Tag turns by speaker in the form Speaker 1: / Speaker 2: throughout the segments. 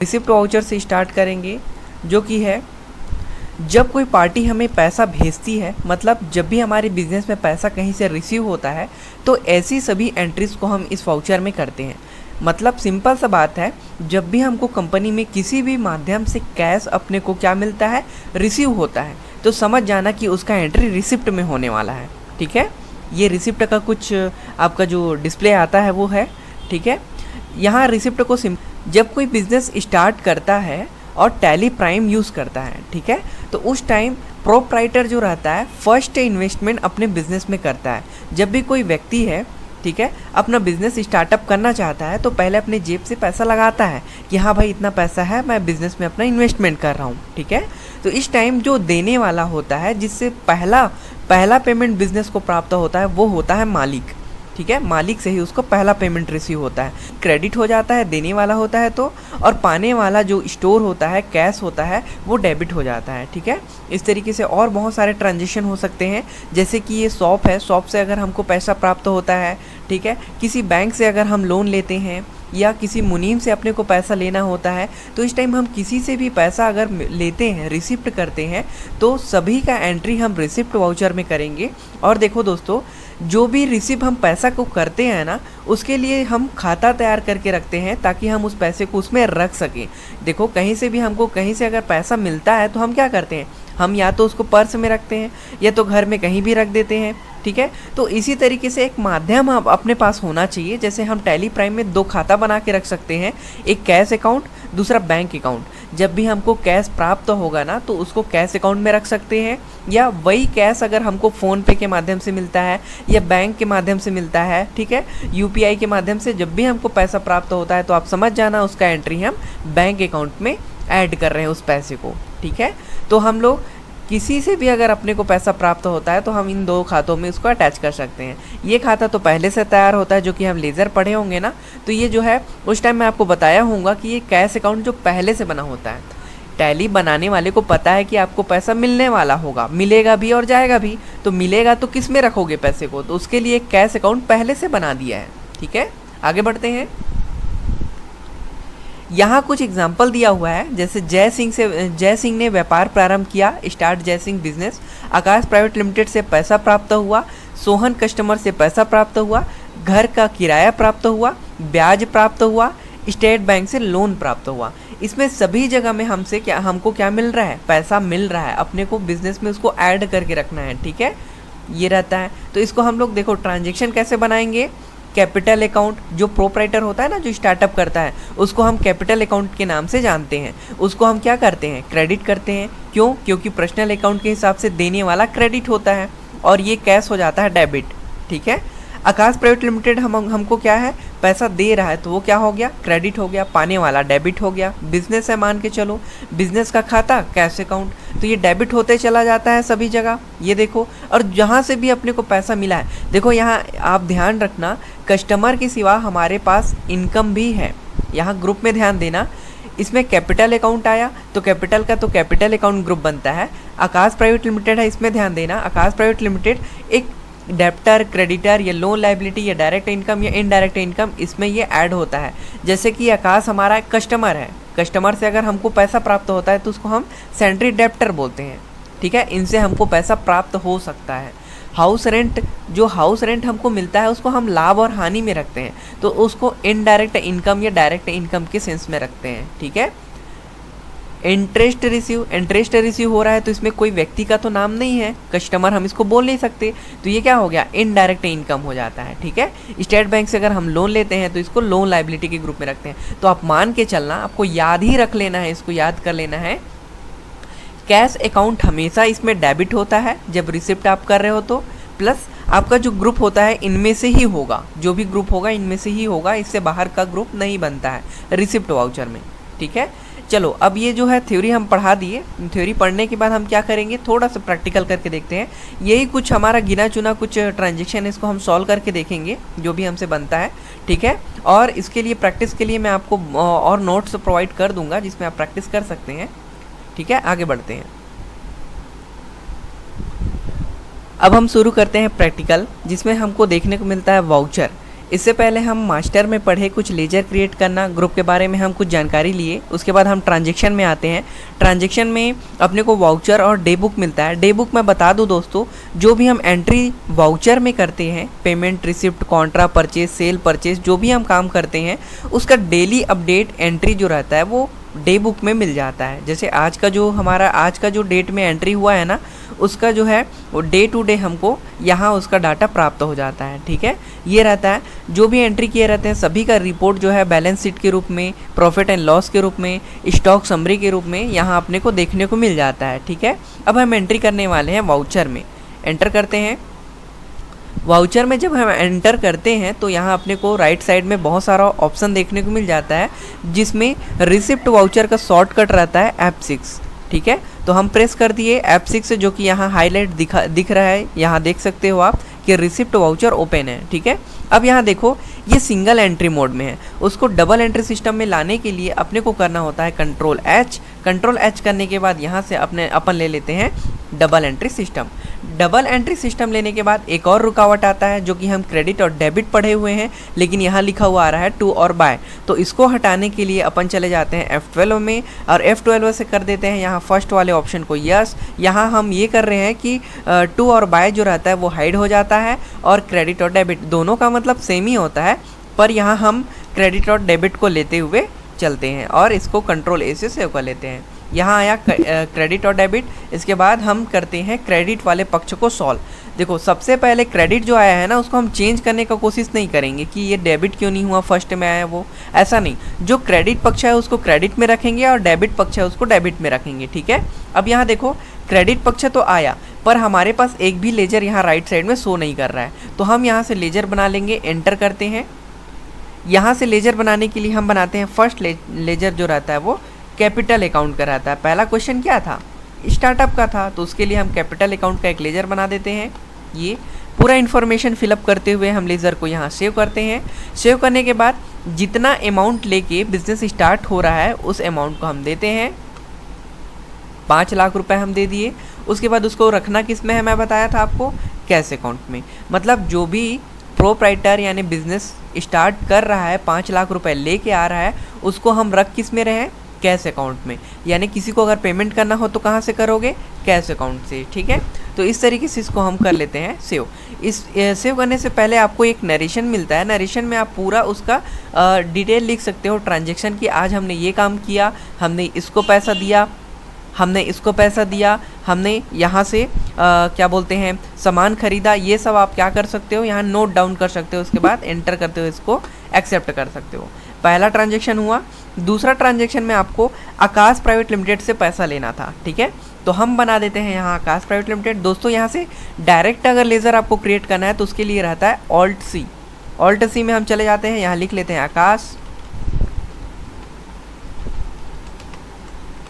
Speaker 1: Receipt voucher से start करेंगे, जो कि है जब कोई पार्टी हमें पैसा भेजती है, मतलब जब भी हमारे बिजनेस में पैसा कहीं से रिसीव होता है तो ऐसी सभी एंट्रीज को हम इस वाउचर में करते हैं। मतलब सिंपल सा बात है, जब भी हमको कंपनी में किसी भी माध्यम से कैश अपने को क्या मिलता है, रिसीव होता है, तो समझ जाना कि उसका एंट्री रिसिप्ट में होने वाला है। ठीक है, ये रिसिप्ट का कुछ आपका जो डिस्प्ले आता है वो है। ठीक है, यहाँ रिसिप्ट को जब कोई बिजनेस स्टार्ट करता है और टैली प्राइम यूज़ करता है, ठीक है, तो उस टाइम प्रोप्राइटर जो रहता है फर्स्ट इन्वेस्टमेंट अपने बिजनेस में करता है। जब भी कोई व्यक्ति है, ठीक है, अपना बिजनेस स्टार्टअप करना चाहता है तो पहले अपने जेब से पैसा लगाता है कि हाँ भाई इतना पैसा है, मैं बिजनेस में अपना इन्वेस्टमेंट कर रहा हूँ। ठीक है, तो इस टाइम जो देने वाला होता है, जिससे पहला पेमेंट बिजनेस को प्राप्त होता है, वो होता है मालिक। ठीक है, मालिक से ही उसको पहला पेमेंट रिसीव होता है, क्रेडिट हो जाता है देने वाला होता है तो, और पाने वाला जो स्टोर होता है, कैश होता है, वो डेबिट हो जाता है। ठीक है, इस तरीके से और बहुत सारे ट्रांजेक्शन हो सकते हैं, जैसे कि ये शॉप है, शॉप से अगर हमको पैसा प्राप्त होता है, ठीक है, किसी बैंक से अगर हम लोन लेते हैं या किसी मुनीम से अपने को पैसा लेना होता है, तो इस टाइम हम किसी से भी पैसा अगर लेते हैं, रिसिप्ट करते हैं, तो सभी का एंट्री हम रिसिप्ट वाउचर में करेंगे। और देखो दोस्तों, जो भी रिसीव हम पैसा को करते हैं ना, उसके लिए हम खाता तैयार करके रखते हैं ताकि हम उस पैसे को उसमें रख सकें। देखो, कहीं से भी हमको कहीं से अगर पैसा मिलता है तो हम क्या करते हैं, हम या तो उसको पर्स में रखते हैं या तो घर में कहीं भी रख देते हैं। ठीक है, तो इसी तरीके से एक माध्यम आप अपने पास होना चाहिए। जैसे हम टैली प्राइम में 2 खाता बना के रख सकते हैं, एक कैश अकाउंट, दूसरा बैंक अकाउंट। जब भी हमको कैश प्राप्त होगा ना, तो उसको कैश अकाउंट में रख सकते हैं, या वही कैश अगर हमको फ़ोन पे के माध्यम से मिलता है या बैंक के माध्यम से मिलता है, ठीक है, यूपीआई के माध्यम से जब भी हमको पैसा प्राप्त होता है, तो आप समझ जाना उसका एंट्री हम बैंक अकाउंट में ऐड कर रहे हैं उस पैसे को। ठीक है, तो हम लोग किसी से भी अगर अपने को पैसा प्राप्त होता है तो हम इन 2 खातों में उसको अटैच कर सकते हैं। ये खाता तो पहले से तैयार होता है, जो कि हम लेज़र पढ़े होंगे ना, तो ये जो है उस टाइम मैं आपको बताया होऊंगा कि ये कैश अकाउंट जो पहले से बना होता है। टैली बनाने वाले को पता है कि आपको पैसा मिलने वाला होगा, मिलेगा भी और जाएगा भी, तो मिलेगा तो किस में रखोगे पैसे को, तो उसके लिए कैश अकाउंट पहले से बना दिया है। ठीक है, आगे बढ़ते हैं। यहाँ कुछ एग्जाम्पल दिया हुआ है, जैसे जय सिंह ने व्यापार प्रारंभ किया, स्टार्ट जय सिंह बिजनेस। आकाश प्राइवेट लिमिटेड से पैसा प्राप्त हुआ, सोहन कस्टमर से पैसा प्राप्त हुआ, घर का किराया प्राप्त हुआ, ब्याज प्राप्त हुआ, स्टेट बैंक से लोन प्राप्त हुआ। इसमें सभी जगह में हमको क्या मिल रहा है, पैसा मिल रहा है, अपने को बिजनेस में उसको ऐड करके रखना है। ठीक है, ये रहता है। तो इसको हम लोग देखो ट्रांजेक्शन कैसे बनाएंगे। कैपिटल अकाउंट, जो प्रोप्राइटर होता है ना, जो स्टार्टअप करता है, उसको हम कैपिटल अकाउंट के नाम से जानते हैं। उसको हम क्या करते हैं, क्रेडिट करते हैं। क्यों? क्योंकि पर्सनल अकाउंट के हिसाब से देने वाला क्रेडिट होता है और ये कैश हो जाता है डेबिट। ठीक है, आकाश प्राइवेट लिमिटेड हमको क्या है, पैसा दे रहा है, तो वो क्या हो गया, क्रेडिट हो गया, पाने वाला डेबिट हो गया। बिजनेस है मान के चलो, बिजनेस का खाता कैश अकाउंट, तो ये डेबिट होते चला जाता है सभी जगह, ये देखो। और जहाँ से भी अपने को पैसा मिला है, देखो यहाँ आप ध्यान रखना, कस्टमर के सिवा हमारे पास इनकम भी है। यहाँ ग्रुप में ध्यान देना, इसमें कैपिटल अकाउंट आया तो कैपिटल का तो कैपिटल अकाउंट ग्रुप बनता है। आकाश प्राइवेट लिमिटेड है, इसमें ध्यान देना, आकाश प्राइवेट लिमिटेड एक डेप्टर, क्रेडिटर या लोन लाइबिलिटी या डायरेक्ट इनकम या इनडायरेक्ट इनकम, इसमें ये ऐड होता है। जैसे कि आकाश हमारा एक कस्टमर है, कस्टमर से अगर हमको पैसा प्राप्त होता है तो उसको हम सेंट्री डेप्टर बोलते हैं। ठीक है, इनसे हमको पैसा प्राप्त हो सकता है। हाउस रेंट, जो हाउस रेंट हमको मिलता है उसको हम लाभ और हानि में रखते हैं, तो उसको इनडायरेक्ट इनकम या डायरेक्ट इनकम के सेंस में रखते हैं। ठीक है, इंटरेस्ट रिसीव हो रहा है तो इसमें कोई व्यक्ति का तो नाम नहीं है, कस्टमर हम इसको बोल नहीं सकते, तो ये क्या हो गया, इनडायरेक्ट इनकम हो जाता है। ठीक है, स्टेट बैंक से अगर हम लोन लेते हैं तो इसको लोन लाइबिलिटी के ग्रुप में रखते हैं। तो आप मान के चलना, आपको याद ही रख लेना है, इसको याद कर लेना है। कैश अकाउंट हमेशा इसमें डेबिट होता है जब रिसिप्ट आप कर रहे हो तो, प्लस आपका जो ग्रुप होता है इनमें से ही होगा, जो भी ग्रुप होगा इनमें से ही होगा, इससे बाहर का ग्रुप नहीं बनता है रिसिप्ट वाउचर में। ठीक है, चलो अब ये जो है थ्योरी हम पढ़ा दिए। थ्योरी पढ़ने के बाद हम क्या करेंगे, थोड़ा सा प्रैक्टिकल करके देखते हैं। यही कुछ हमारा गिना चुना कुछ ट्रांजेक्शन है, इसको हम सॉल्व करके देखेंगे जो भी हमसे बनता है। ठीक है, और इसके लिए प्रैक्टिस के लिए मैं आपको और नोट्स प्रोवाइड कर दूंगा जिसमें आप प्रैक्टिस कर सकते हैं। ठीक है, आगे बढ़ते हैं। अब हम शुरू करते हैं प्रैक्टिकल, जिसमें हमको देखने को मिलता है वाउचर। इससे पहले हम मास्टर में पढ़े कुछ लेजर क्रिएट करना ग्रुप के बारे में हम कुछ जानकारी लिए। उसके बाद हम ट्रांजैक्शन में आते हैं। ट्रांजैक्शन में अपने को वाउचर और डे बुक मिलता है। डे बुक मैं बता दूं दोस्तों, जो भी हम एंट्री वाउचर में करते हैं, payment, receipt, contra, purchase, sale, purchase, जो भी हम काम करते हैं उसका डेली अपडेट एंट्री जो रहता है वो डे बुक में मिल जाता है। जैसे आज का जो डेट में एंट्री हुआ है ना, उसका जो है वो डे टू डे हमको यहाँ उसका डाटा प्राप्त हो जाता है। ठीक है, ये रहता है। जो भी एंट्री किए रहते हैं सभी का रिपोर्ट जो है बैलेंस शीट के रूप में, प्रॉफिट एंड लॉस के रूप में, स्टॉक समरी के रूप में यहाँ अपने को देखने को मिल जाता है। ठीक है, अब हम एंट्री करने वाले हैं वाउचर में। एंटर करते हैं। वाउचर में जब हम एंटर करते हैं तो यहाँ अपने को राइट साइड में बहुत सारा ऑप्शन देखने को मिल जाता है, जिसमें रिसिप्ट वाउचर का शॉर्टकट रहता है F6। ठीक है, तो हम प्रेस कर दिए F6 जो कि यहाँ हाईलाइट दिख रहा है। यहाँ देख सकते हो आप कि रिसिप्ट वाउचर ओपन है। ठीक है, अब यहाँ देखो ये सिंगल एंट्री मोड में है। उसको डबल एंट्री सिस्टम में लाने के लिए अपने को करना होता है कंट्रोल H करने के बाद यहाँ से अपन ले लेते हैं double entry system. Double entry system लेने के बाद एक और रुकावट आता है जो कि हम क्रेडिट और डेबिट पढ़े हुए हैं, लेकिन यहाँ लिखा हुआ आ रहा है टू और बाय। तो इसको हटाने के लिए अपन चले जाते हैं F12 में और F12 से कर देते हैं यहाँ फर्स्ट वाले ऑप्शन को यस। यहाँ हम ये कर रहे हैं कि टू और बाय जो रहता है वो हाइड हो जाता है और क्रेडिट और डेबिट दोनों का मतलब सेम ही होता है, पर यहाँ हम क्रेडिट और डेबिट को लेते हुए चलते हैं और इसको कंट्रोल A से सेव कर लेते हैं। यहाँ आया क्रेडिट और डेबिट। इसके बाद हम करते हैं क्रेडिट वाले पक्ष को सॉल्व। देखो सबसे पहले क्रेडिट जो आया है ना, उसको हम चेंज करने का कोशिश नहीं करेंगे कि ये डेबिट क्यों नहीं हुआ, फर्स्ट में आया वो, ऐसा नहीं। जो क्रेडिट पक्ष है उसको क्रेडिट में रखेंगे और डेबिट पक्ष है उसको डेबिट में रखेंगे। ठीक है, अब यहाँ देखो क्रेडिट पक्ष तो आया, पर हमारे पास एक भी लेजर यहाँ राइट साइड में शो नहीं कर रहा है। तो हम यहाँ से लेजर बना लेंगे। एंटर करते हैं। यहाँ से लेजर बनाने के लिए हम बनाते हैं फर्स्ट लेजर जो रहता है वो कैपिटल अकाउंट का रहता है। पहला क्वेश्चन क्या था, स्टार्टअप का था, तो उसके लिए हम कैपिटल अकाउंट का एक लेजर बना देते हैं। ये पूरा इन्फॉर्मेशन फिलअप करते हुए हम लेजर को यहाँ सेव करते हैं। सेव करने के बाद जितना अमाउंट लेके बिजनेस स्टार्ट हो रहा है उस अमाउंट को हम देते हैं। 5 लाख रुपए हम दे दिए। उसके बाद उसको रखना किस में है, मैं बताया था आपको, कैश अकाउंट में। मतलब जो भी प्रोप्राइटर यानी बिजनेस स्टार्ट कर रहा है 5 लाख रुपए लेके आ रहा है, उसको हम रख किस में रहे, कैश अकाउंट में। यानी किसी को अगर पेमेंट करना हो तो कहाँ से करोगे, कैश अकाउंट से। ठीक है, तो इस तरीके से इसको हम कर लेते हैं सेव। इस सेव करने से पहले आपको एक नरेशन मिलता है। नरेशन में आप पूरा उसका डिटेल लिख सकते हो ट्रांजैक्शन की। आज हमने ये काम किया, हमने इसको पैसा दिया, हमने इसको पैसा दिया, हमने यहाँ से क्या बोलते हैं सामान खरीदा, ये सब आप क्या कर सकते हो, यहाँ नोट डाउन कर सकते हो। उसके बाद एंटर करते हो इसको एक्सेप्ट कर सकते हो। पहला ट्रांजैक्शन हुआ। दूसरा ट्रांजैक्शन में आपको आकाश प्राइवेट लिमिटेड से पैसा लेना था। ठीक है, तो हम बना देते हैं यहाँ आकाश प्राइवेट लिमिटेड। दोस्तों यहाँ से डायरेक्ट अगर लेज़र आपको क्रिएट करना है तो उसके लिए रहता है ऑल्ट सी में हम चले जाते हैं। यहाँ लिख लेते हैं आकाश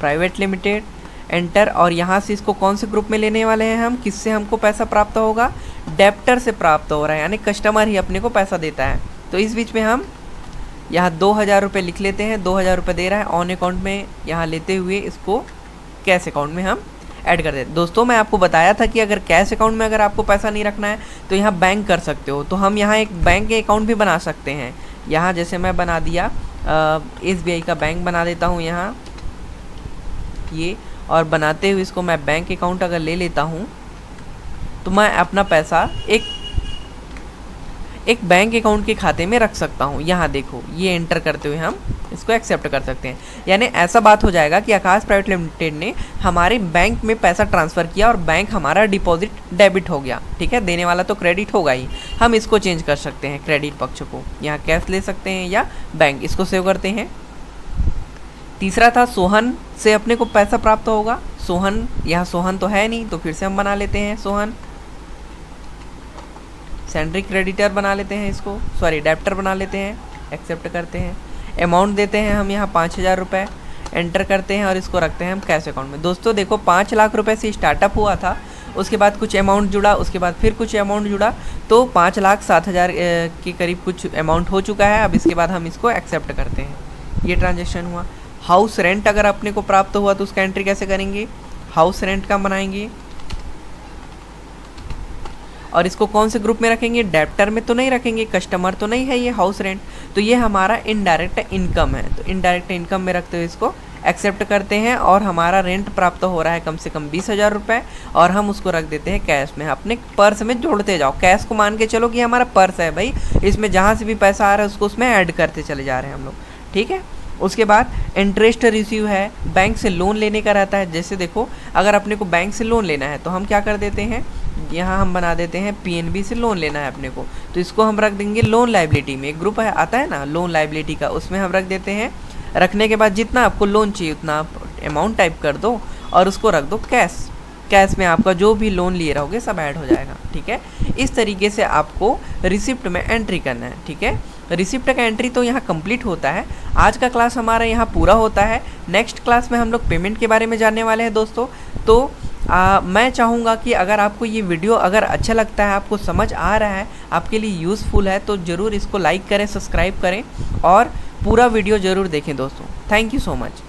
Speaker 1: प्राइवेट लिमिटेड, एंटर। और यहाँ से इसको कौन से ग्रुप में लेने वाले हैं हम, किससे हमको पैसा प्राप्त होगा, डेप्टर से प्राप्त हो रहा है, यानी कस्टमर ही अपने को पैसा देता है। तो इस बीच में हम यहाँ 2000 रुपये लिख लेते हैं। 2000 रुपये दे रहा है ऑन अकाउंट में, यहाँ लेते हुए इसको कैश अकाउंट में हम ऐड कर देते हैं। दोस्तों मैं आपको बताया था कि अगर कैश अकाउंट में अगर आपको पैसा नहीं रखना है तो यहाँ बैंक कर सकते हो। तो हम यहाँ एक बैंक के अकाउंट भी बना सकते हैं। यहाँ जैसे मैं बना दिया SBI का बैंक बना देता हूँ यहाँ ये, और बनाते हुए इसको मैं बैंक अकाउंट अगर ले लेता हूँ तो मैं अपना पैसा एक बैंक अकाउंट के खाते में रख सकता हूँ। यहाँ देखो ये एंटर करते हुए हम इसको एक्सेप्ट कर सकते हैं। यानी ऐसा बात हो जाएगा कि आकाश प्राइवेट लिमिटेड ने हमारे बैंक में पैसा ट्रांसफ़र किया और बैंक हमारा डिपॉजिट डेबिट हो गया। ठीक है, देने वाला तो क्रेडिट होगा ही। हम इसको चेंज कर सकते हैं, क्रेडिट पक्ष को यहाँ कैश ले सकते हैं या बैंक। इसको सेव करते हैं। तीसरा था सोहन से अपने को पैसा प्राप्त होगा। सोहन, यहाँ सोहन तो है नहीं तो फिर से हम बना लेते हैं सोहन, सेंट्रिक क्रेडिटर बना लेते हैं इसको, सॉरी डेप्टर बना लेते हैं। एक्सेप्ट करते हैं। अमाउंट देते हैं हम यहाँ 5000 रुपये, एंटर करते हैं और इसको रखते हैं हम कैश अकाउंट में। दोस्तों देखो 5 लाख रुपए से स्टार्टअप हुआ था, उसके बाद कुछ अमाउंट जुड़ा, उसके बाद फिर कुछ अमाउंट जुड़ा, तो 5,07,000 के करीब कुछ अमाउंट हो चुका है। अब इसके बाद हम इसको एक्सेप्ट करते हैं। ये ट्रांजेक्शन हुआ। हाउस रेंट अगर अपने को प्राप्त हुआ तो उसका एंट्री कैसे करेंगे, हाउस रेंट का बनाएंगे। और इसको कौन से ग्रुप में रखेंगे, डेप्टर में तो नहीं रखेंगे, कस्टमर तो नहीं है ये हाउस रेंट, तो ये हमारा इनडायरेक्ट इनकम है। तो इनडायरेक्ट इनकम में रखते हुए इसको एक्सेप्ट करते हैं और हमारा रेंट प्राप्त हो रहा है कम से कम 20,000 रुपये, और हम उसको रख देते हैं कैश में, अपने पर्स में जोड़ते जाओ। कैश को मान के चलो कि हमारा पर्स है भाई, इसमें जहाँ से भी पैसा आ रहा है उसको उसमें ऐड करते चले जा रहे हैं हम लोग, ठीक है। उसके बाद इंटरेस्ट रिसीव है, बैंक से लोन लेने का रहता है। जैसे देखो अगर अपने को बैंक से लोन लेना है तो हम क्या कर देते हैं, यहाँ हम बना देते हैं पीएनबी से लोन लेना है अपने को, तो इसको हम रख देंगे लोन लाइबिलिटी में। एक ग्रुप है आता है ना लोन लाइबिलिटी का, उसमें हम रख देते हैं। रखने के बाद जितना आपको लोन चाहिए उतना आप अमाउंट टाइप कर दो और उसको रख दो कैश। कैश में आपका जो भी लोन लिए रहोगे सब ऐड हो जाएगा, ठीक है। इस तरीके से आपको रिसिप्ट में एंट्री करना है, ठीक है। रिसिप्ट का एंट्री तो यहाँ कंप्लीट होता है। आज का क्लास हमारा यहाँ पूरा होता है। नेक्स्ट क्लास में हम लोग पेमेंट के बारे में जानने वाले हैं दोस्तों। तो मैं चाहूँगा कि अगर आपको ये वीडियो अगर अच्छा लगता है, आपको समझ आ रहा है, आपके लिए यूज़फुल है, तो ज़रूर इसको लाइक करें, सब्सक्राइब करें और पूरा वीडियो ज़रूर देखें दोस्तों। Thank you so much.